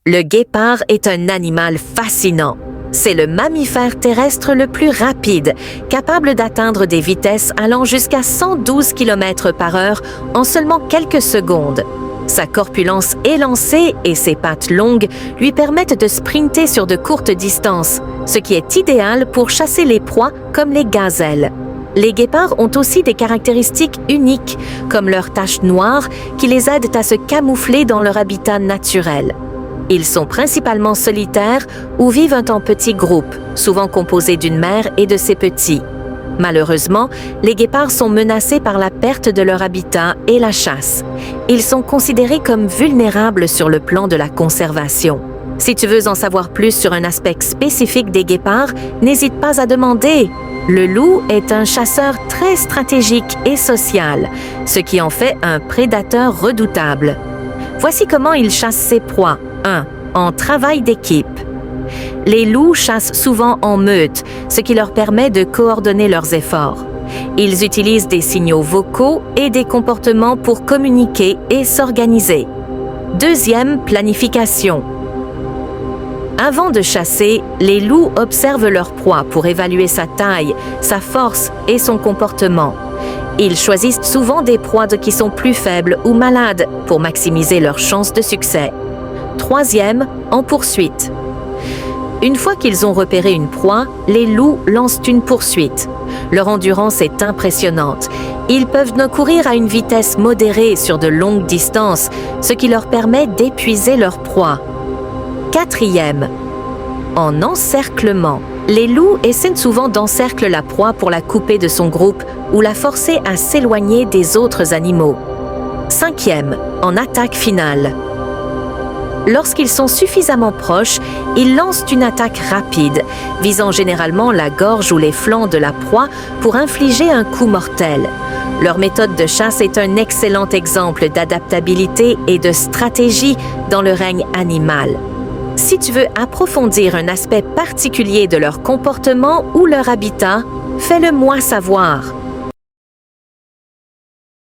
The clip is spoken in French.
Le guépard est un animal fascinant. C'est le mammifère terrestre le plus rapide, capable d'atteindre des vitesses allant jusqu'à 112 km/h en seulement quelques secondes. Sa corpulence élancée et ses pattes longues lui permettent de sprinter sur de courtes distances, ce qui est idéal pour chasser les proies comme les gazelles. Les guépards ont aussi des caractéristiques uniques, comme leurs taches noires qui les aident à se camoufler dans leur habitat naturel. Ils sont principalement solitaires ou vivent en petits groupes, souvent composés d'une mère et de ses petits. Malheureusement, les guépards sont menacés par la perte de leur habitat et la chasse. Ils sont considérés comme vulnérables sur le plan de la conservation. Si tu veux en savoir plus sur un aspect spécifique des guépards, n'hésite pas à demander. Le loup est un chasseur très stratégique et social, ce qui en fait un prédateur redoutable. Voici comment il chasse ses proies. 1. En travail d'équipe. Les loups chassent souvent en meute, ce qui leur permet de coordonner leurs efforts. Ils utilisent des signaux vocaux et des comportements pour communiquer et s'organiser. 2. Planification. Avant de chasser, les loups observent leur proie pour évaluer sa taille, sa force et son comportement. Ils choisissent souvent des proies qui sont plus faibles ou malades pour maximiser leurs chances de succès. 3. En poursuite. Une fois qu'ils ont repéré une proie, les loups lancent une poursuite. Leur endurance est impressionnante. Ils peuvent courir à une vitesse modérée sur de longues distances, ce qui leur permet d'épuiser leur proie. 4. En encerclement. Les loups essaient souvent d'encercler la proie pour la couper de son groupe ou la forcer à s'éloigner des autres animaux. 5. En attaque finale. Lorsqu'ils sont suffisamment proches, ils lancent une attaque rapide, visant généralement la gorge ou les flancs de la proie pour infliger un coup mortel. Leur méthode de chasse est un excellent exemple d'adaptabilité et de stratégie dans le règne animal. Si tu veux approfondir un aspect particulier de leur comportement ou leur habitat, fais-le moi savoir.